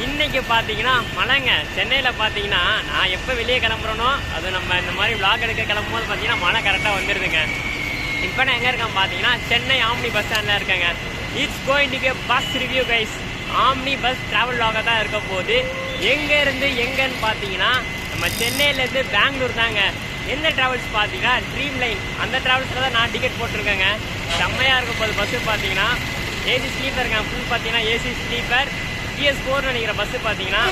இன்றைக்கி பார்த்தீங்கன்னா மழைங்க. சென்னையில் பார்த்தீங்கன்னா நான் எப்போ வெளியே கிளம்புறேனோ அது நம்ம இந்த மாதிரி விளாக் எடுக்க கிளம்பும்போது பார்த்தீங்கன்னா மழை கரெக்டாக வந்துடுதுங்க. இப்போ நான் எங்கே இருக்கேன் பார்த்தீங்கன்னா சென்னை ஆம்னி பஸ் ஸ்டாண்டில் இருக்கேங்க. It's going to be bus review guys. Omni bus travel விளாக தான் இருக்க போகுது. எங்கேருந்து எங்கன்னு பார்த்தீங்கன்னா நம்ம சென்னையிலேருந்து பெங்களூர் தாங்க. எந்த ட்ராவல்ஸ் பார்த்தீங்கன்னா ட்ரீம் லைன், அந்த ட்ராவல்ஸில் தான் நான் டிக்கெட் போட்டிருக்கேங்க. செம்மையாக இருக்க போது பஸ்ஸு பார்த்தீங்கன்னா ஏசி ஸ்லீப்பருங்க. ஃபுல் பார்த்தீங்கன்னா ஏசி ஸ்லீப்பர் PS4 நினைக்கிற பஸ்ஸு பார்த்தீங்கன்னா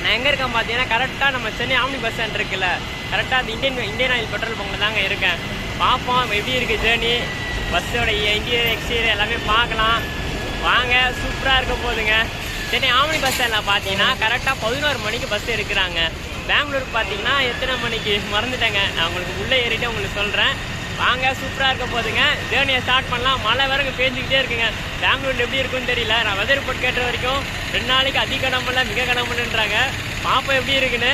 நான் எங்கே இருக்கேன் பார்த்தீங்கன்னா கரெக்டாக நம்ம சென்னை ஆம்னி பஸ் ஸ்டாண்ட் இருக்குல்ல, கரெக்டாக அந்த இந்தியன் ஆயில் பெட்ரோல் பங்கில் தாங்க இருக்கேன். பார்ப்போம் எப்படி இருக்குது ஜேர்னி, பஸ்ஸோட இன்டீரியர் எக்ஸ்டீரியர் எல்லாமே பார்க்கலாம் வாங்க. சூப்பராக இருக்க போகுதுங்க. சென்னை ஆம்னி பஸ் ஸ்டாண்டில் பார்த்தீங்கன்னா கரெக்டாக 11 மணிக்கு பஸ் எடுக்கிறாங்க. பெங்களூருக்கு பார்த்தீங்கன்னா எத்தனை மணிக்கு மறந்துட்டேங்க, நான் உங்களுக்கு உள்ளே ஏறிட்டு உங்களுக்கு சொல்கிறேன் வாங்க. சூப்பராக இருக்க போகுதுங்க. ஜேர்னியை ஸ்டார்ட் பண்ணலாம். மழை வேறுங்க பேஞ்சிக்கிட்டே இருக்குங்க. பெங்களூர் எப்படி இருக்குன்னு தெரியல. நான் வெதர் ரிப்போர்ட் கேட்ட வரைக்கும் 2 நாளைக்கு அதிக கனமல்ல மிக கனமல்ன்றாங்க. பாப்பா எப்படி இருக்குன்னு.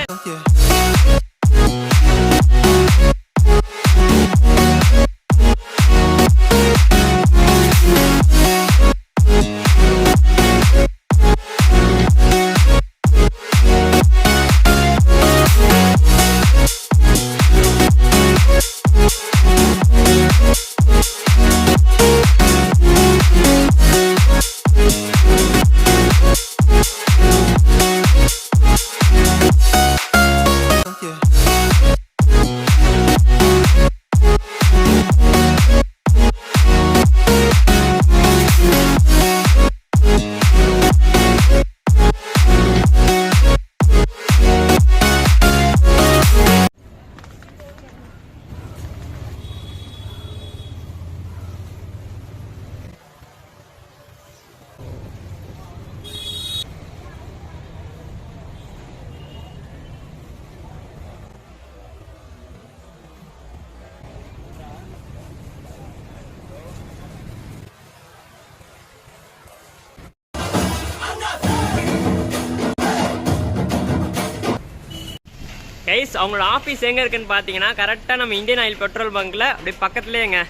கைஸ் அவங்களோட ஆஃபீஸ் எங்கே இருக்குன்னு பார்த்தீங்கன்னா கரெக்டாக நம்ம இந்தியன் ஆயில் பெட்ரோல் பங்க்கில் அப்படி பக்கத்துலேயேங்க.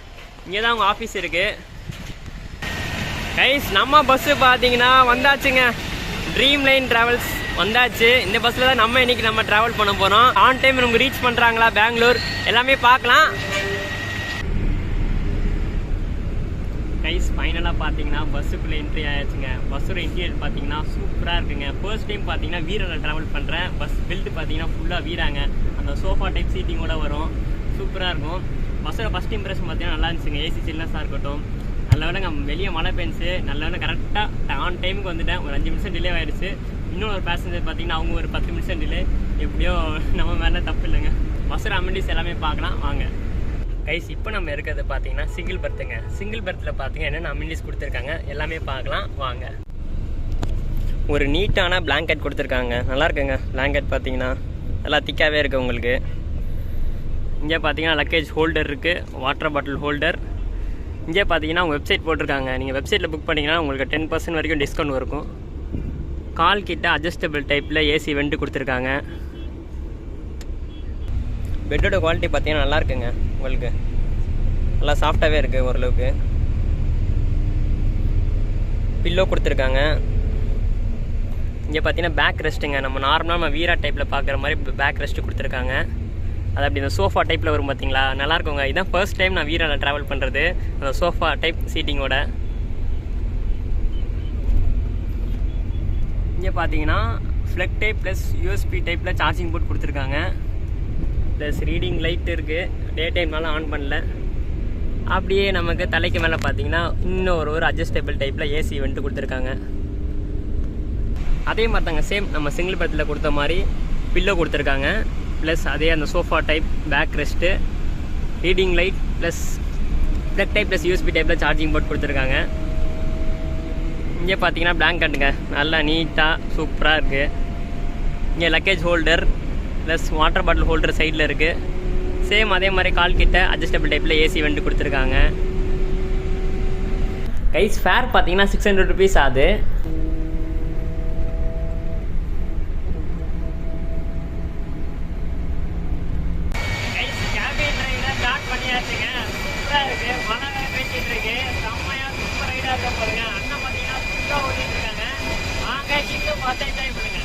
இங்கே தான் அவங்க ஆஃபீஸ் இருக்குது. கைஸ் நம்ம பஸ்ஸு பார்த்தீங்கன்னா வந்தாச்சுங்க. ட்ரீம் லைன் ட்ராவல்ஸ் வந்தாச்சு. இந்த பஸ்ஸில் தான் நம்ம இன்றைக்கி நம்ம ட்ராவல் பண்ண போகிறோம். ஆன் டைம் நமக்கு ரீச் பண்ணுறாங்களா பெங்களூர் எல்லாமே பார்க்கலாம். கைஸ் ஃபைனலாக பார்த்தீங்கன்னா பஸ்ஸுக்குள்ளே என்ட்ரி ஆயாச்சுங்க. பஸ்ஸோட இன்டீரியர் பார்த்தீங்கன்னா சூப்பராக இருக்குங்க. ஃபர்ஸ்ட் டைம் பார்த்தீங்கன்னா வீரில் ட்ராவல் பண்ணுறேன். பஸ் பில்டு பார்த்தீங்கன்னா ஃபுல்லாக வீராங்க. அந்த சோஃபா டைப் சீட்டிங்கோட வரும். சூப்பராக இருக்கும். பஸ்ஸோட ஃபஸ்ட் இம்ப்ரெஷன் பார்த்தீங்கன்னா நல்லா இருந்துச்சுங்க. ஏசி சில்னஸாக இருக்கட்டும். நல்ல வேலைங்க வெளியே மழை பெஞ்சு நல்ல வேலை கரெக்டாக ஆன் டைமுக்கு வந்துட்டேன். ஒரு 5 நிமிஷம் டிலே ஆகிடுச்சு. இன்னும் ஒரு பேசஞ்சர் பார்த்தீங்கன்னா அவங்க ஒரு 10 நிமிஷம் டிலே. எப்படியோ நம்ம மேலே தப்பு இல்லைங்க. பஸ்ஸோட அமெனிட்டிஸ் எல்லாமே பார்க்கலாம் வாங்க. கைஸ் இப்போ நம்ம இருக்கிறது பார்த்தீங்கன்னா சிங்கிள் பர்த்துங்க. சிங்கிள் பர்த்தில் பார்த்தீங்கன்னா என்னென்ன அமெனிட்டிஸ் கொடுத்துருக்காங்க எல்லாமே பார்க்கலாம் வாங்க. ஒரு நீட்டான பிளாங்கெட் கொடுத்துருக்காங்க. நல்லா இருக்குங்க பிளாங்கெட் பார்த்தீங்கன்னா நல்லா திக்காகவே இருக்குது உங்களுக்கு. இங்கே பார்த்தீங்கன்னா லக்கேஜ் ஹோல்டர் இருக்குது, வாட்டர் பாட்டில் ஹோல்டர். இங்கே பார்த்தீங்கன்னா அவங்க வெப்சைட் போட்டிருக்காங்க. நீங்கள் வெப்சைட்டில் புக் பண்ணிங்கன்னா உங்களுக்கு 10% வரைக்கும் டிஸ்கவுண்ட் இருக்கும். கால் கிட்ட அட்ஜஸ்டபிள் டைப்பில் ஏசி வெண்ட் கொடுத்துருக்காங்க. பெட்டோட குவாலிட்டி பார்த்தீங்கன்னா நல்லா இருக்குங்க. உங்களுக்கு நல்லா சாஃப்டாகவே இருக்குது ஓரளவுக்கு. பில்லோ கொடுத்துருக்காங்க. இங்கே பார்த்தீங்கன்னா பேக் ரெஸ்ட்டுங்க. நம்ம நார்மலாக நம்ம வீரா டைப்பில் பார்க்குற மாதிரி பேக் ரெஸ்ட்டு கொடுத்துருக்காங்க. அது அப்படி இந்த சோஃபா டைப்பில் வரும் பார்த்தீங்களா, நல்லாயிருக்குங்க. இதுதான் ஃபர்ஸ்ட் டைம் நான் வீராவில் ட்ராவல் பண்ணுறது அந்த சோஃபா டைப் சீட்டிங்கோட. இங்கே பார்த்தீங்கன்னா ஃப்ளக் டைப் ப்ளஸ் USB டைப்பில் சார்ஜிங் போர்ட் கொடுத்துருக்காங்க. ப்ளஸ் ரீடிங் லைட் இருக்குது. டே டைம்னாலும் ஆன் பண்ணல. அப்படியே நமக்கு தலைக்கு மேலே பார்த்தீங்கன்னா இன்னும் ஒரு அட்ஜஸ்டபிள் டைப்பில் ஏசி வந்துட்டு கொடுத்துருக்காங்க. அதே மாதிரி தாங்க சேம் நம்ம சிங்கிள் பர்த்தில் கொடுத்த மாதிரி பில்லோ கொடுத்துருக்காங்க. ப்ளஸ் அதே அந்த sofa type back rest, reading light plus plug type plus USB டைப்பில் சார்ஜிங் போர்ட் கொடுத்துருக்காங்க. இங்கே பார்த்தீங்கன்னா பிளாங்கெட்டுங்க நல்லா நீட்டாக சூப்பராக இருக்குது. இங்கே luggage holder plus water bottle holder சைடில் இருக்குது. சேம் அதே மாதிரி கால் கிட்ட அட்ஜஸ்டபிள் டைப்பில் ஏசி வெண்ட் கொடுத்துருக்காங்க. கைஸ் ஃபேர் பார்த்தீங்கன்னா 600 rupees ஆகுது. கைஸ் கேபின் ரைடை ஸ்டார்ட் பண்ணியாச்சுங்க. சூப்பராக இருக்குது. மழை பேசிகிட்டு இருக்கு. செம்மையாக சூப்பர் ரைடாக இருக்க போகிறேங்க. அண்ணன் பார்த்தீங்கன்னா சூப்பராக ஓட்டிகிட்டு இருக்காங்க. வாங்க கிட்ட பார்த்து என்ஜாய் பண்ணுங்க.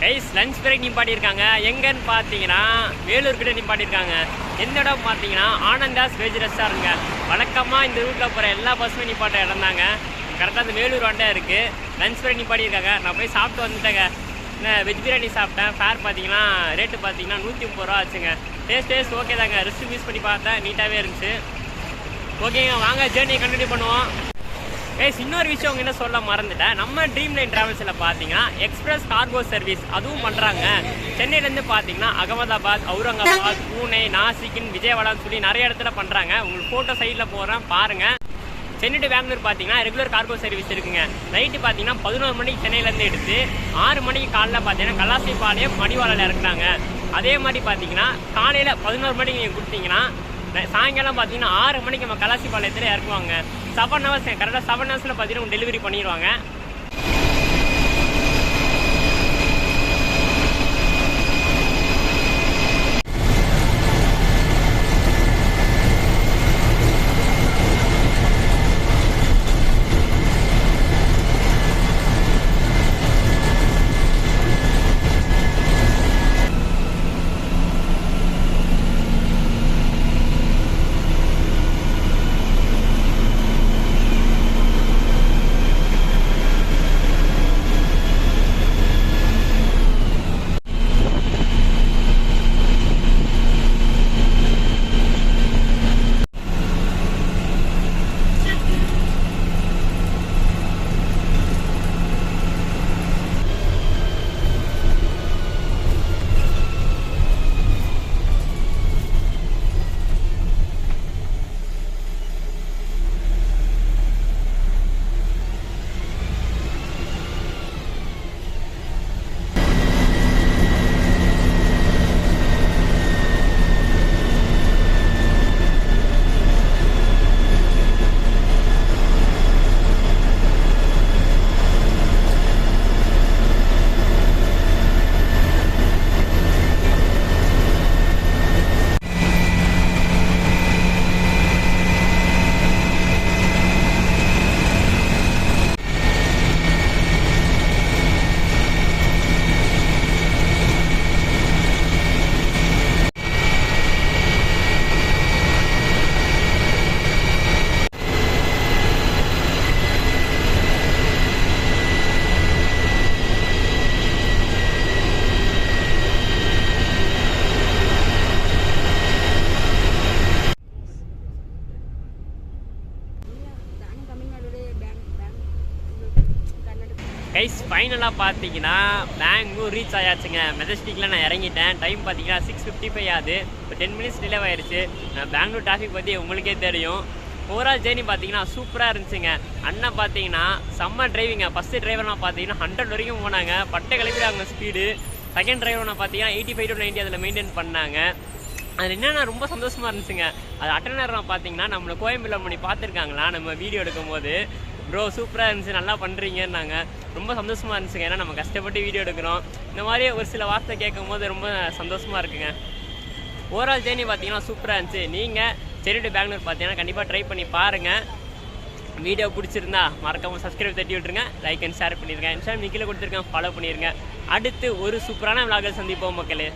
கைஸ் லஞ்ச் பிரேக் நிப்பாட்டியிருக்காங்க. எங்கன்னு பார்த்தீங்கன்னா வேலூர் கிட்ட நிப்பாட்டியிருக்காங்க. எந்த இடம் பார்த்தீங்கன்னா ஆனந்தாஸ் வெஜ் ரெஸ்டாரண்ட்ங்க. வழக்கமாக இந்த ரூட்டில் போகிற எல்லா பஸ்ஸுமே நிப்பாட்ட இடம் தாங்க. கரெக்டாக அந்த வேலூர் வண்டா இருக்குது. லஞ்ச் பிரேக் நிப்பாட்டியிருக்காங்க. நான் போய் சாப்பிட்டு வந்துட்டேங்க. வெஜ் பிரியாணி சாப்பிட்டேன். ஃபேர் பார்த்தீங்கன்னா ரேட்டு பார்த்தீங்கன்னா 130 ரூபா ஆச்சுங்க. டேஸ்ட் ஓகே தாங்க. ரெஸ்ட் யூஸ் பண்ணி பார்த்தேன், நீட்டாகவே இருந்துச்சு. ஓகேங்க, வாங்க ஜேர்னியை கண்டினியூ பண்ணுவோம். கைஸ் இன்னொரு விஷயம் அவங்க என்ன சொல்ல மறந்துட்டேன். நம்ம ட்ரீம் லைன் டிராவல்ஸில் பார்த்தீங்கன்னா எக்ஸ்பிரஸ் கார்கோ சர்வீஸ் அதுவும் பண்ணுறாங்க. சென்னையிலேருந்து பார்த்தீங்கன்னா அகமதாபாத், அவுரங்காபாத், பூனே, நாசிக்னு விஜயவாடான்னு சொல்லி நிறைய இடத்துல பண்ணுறாங்க. உங்களுக்கு ஃபோட்டோ சைடில் போகிறேன் பாருங்கள். சென்னை டு பெங்களூர் பார்த்தீங்கன்னா ரெகுலர் கார்கோ சர்வீஸ் இருக்குங்க. நைட்டு பார்த்தீங்கன்னா 11 மணிக்கு சென்னையிலேருந்து எடுத்து 6 மணிக்கு காலையில் பார்த்தீங்கன்னா கலாசிபாளையம் மணிவாளால் இறக்குறாங்க. அதே மாதிரி பார்த்தீங்கன்னா காலையில் 11 மணிக்கு நீங்கள் கொடுத்தீங்கன்னா சாயங்காலம் பார்த்தீங்கன்னா 6 மணிக்கு நம்ம கலாசிபாளையத்தில் இறக்குவாங்க. 7 ஹவர்ஸ் கரெக்டாக 7 ஹவர்ஸில் பார்த்தீங்கன்னா டெலிவரி பண்ணிடுவாங்க. கைஸ் ஃபைனலாக பார்த்தீங்கன்னா பெங்களூர் ரீச் ஆயாச்சுங்க. மெஜஸ்டிக்கில் நான் இறங்கிட்டேன். டைம் பார்த்தீங்கன்னா 6:55 ஆகுது. இப்போ 10 மினிட்ஸ் டிலே ஆயிடுச்சு. பெங்களூர் டிராஃபிக் பற்றி உங்களுக்கே தெரியும். ஓவரால் ஜேர்னி பார்த்தீங்கன்னா சூப்பராக இருந்துச்சுங்க. அண்ணன் பார்த்தீங்கன்னா செம்ம டிரைவிங்க. ஃபஸ்ட்டு டிரைவர்லாம் பார்த்தீங்கன்னா 100 வரைக்கும் போனாங்க. பட்டை கிளம்பிடாங்க ஸ்பீடு. செகண்ட் டிரைவர்னா பார்த்தீங்கன்னா 85 to 90 அதில் மெயின்டைன் பண்ணாங்க. அது என்னென்னா ரொம்ப சந்தோஷமாக இருந்துச்சுங்க. அது அட்டனர்லாம் பார்த்தீங்கன்னா நம்மளை கோயம்புத்தூர் பண்ணி பார்த்துருக்காங்களா நம்ம வீடியோ எடுக்கும் போது. ப்ரோ சூப்பராக இருந்துச்சு, நல்லா பண்ணுறீங்கன்னாங்க. ரொம்ப சந்தோஷமாக இருந்துச்சுங்க. ஏன்னா நம்ம கஷ்டப்பட்டு வீடியோ எடுக்கிறோம். இந்த மாதிரி ஒரு சில வார்த்தை கேட்கும் போது ரொம்ப சந்தோஷமாக இருக்குங்க. ஓவரால் ஜேர்னி பார்த்தீங்கன்னா சூப்பராக இருந்துச்சு. நீங்கள் சென்னை டு பெங்களூர் பார்த்தீங்கன்னா கண்டிப்பாக ட்ரை பண்ணி பாருங்கள். வீடியோ பிடிச்சிருந்தா மறக்காமல் சப்ஸ்கிரைப் தட்டி விட்டுருங்க, லைக் அண்ட் ஷேர் பண்ணிடுங்க. இன்ஸ்டாகிராம் கீழே கொடுத்துருக்கேன், ஃபாலோ பண்ணிடுங்க. அடுத்து ஒரு சூப்பரான விளாகை சந்திப்போம் மக்களே.